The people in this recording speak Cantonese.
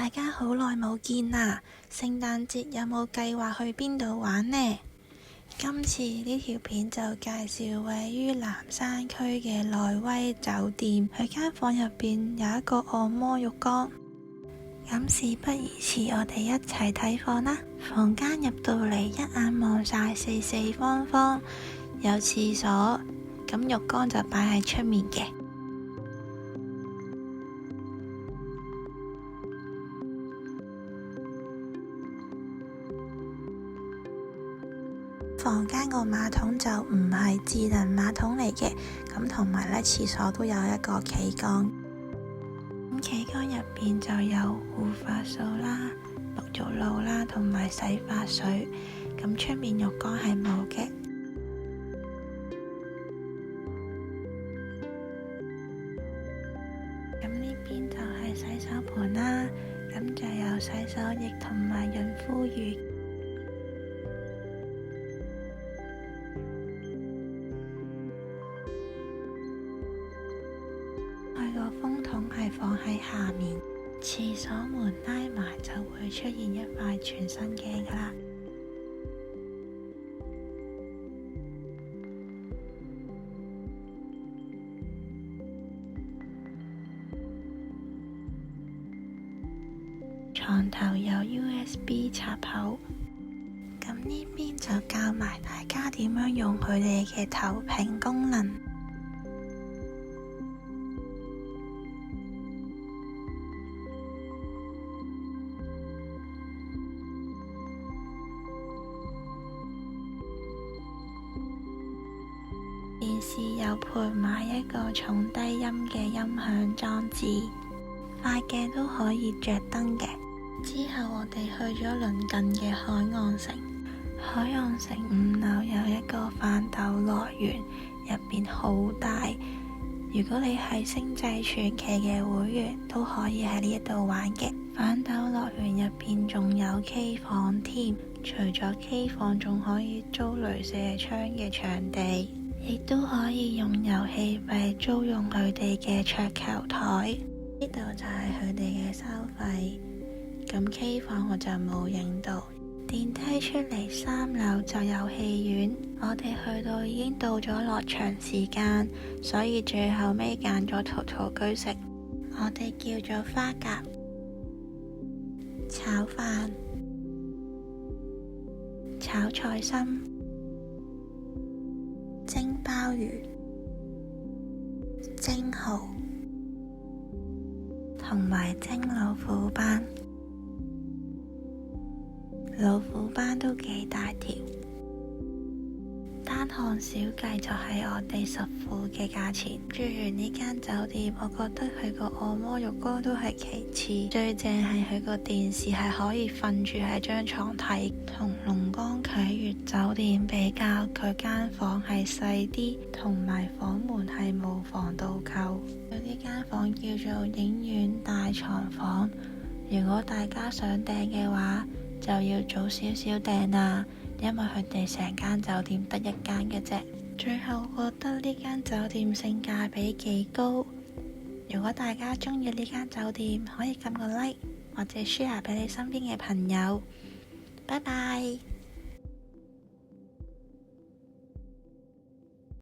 大家好耐冇見啦！聖誕節有冇計劃去邊度玩呢？今次呢條片就介紹位於南山區嘅內威酒店，佢間房入邊有一個按摩浴缸。咁事不宜遲，我哋一齊睇房啦。房間入到嚟，一眼望晒四四方方，有廁所，咁浴缸就擺喺出面嘅。房間個馬桶就唔係智能馬桶嚟嘅，咁同埋呢廁所都有一個企缸。咁企缸入邊就有護髮素啦、沐浴露啦，同埋洗髮水。咁出面浴缸係冇嘅。咁呢邊就係洗手盆啦，咁就有洗手液同埋潤膚乳。佢個風筒係放喺下面，廁所門拉埋就會出現一塊全身鏡㗎啦。床頭有 USB 插口，咁呢邊就教埋大家點樣用佢哋嘅投屏功能。電視又配埋一個重低音嘅音響裝置，塊鏡都可以着燈嘅。之後我哋去咗鄰近嘅海岸城，海岸城5樓有一個飯豆樂園，入邊好大。如果你係星際傳奇嘅會員，都可以喺呢一度玩嘅。飯豆樂園入邊仲有 K 房添，除咗 K 房，仲可以租鐳射槍嘅場地。亦都可以用遊戲幣租用佢哋嘅桌球台，呢度就係佢哋嘅收費。咁 K 房我就冇影到。電梯出嚟3樓就有戲院，我哋去到已經到咗落場時間，所以最後尾揀咗陶陶居食。我哋叫咗花甲、炒飯、炒菜心、蒸鮑魚、蒸蠔同埋蒸老虎斑。老虎斑都幾大條，單項小計就係我哋10副嘅價錢。住完呢間酒店，我覺得佢個按摩浴缸都係其次，最正係佢個電視係可以瞓住喺張床睇。同龍崗啟悅酒店比較，佢間房係細啲，同埋房門係冇防盜扣。佢呢間房叫做影院大床房，如果大家想訂嘅話，就要早少少訂啦，因為佢哋成間酒店得一間嘅啫。最後覺得呢間酒店性價比幾高，如果大家中意呢間酒店，可以撳個 like 或者 share 俾你身邊嘅朋友。拜拜。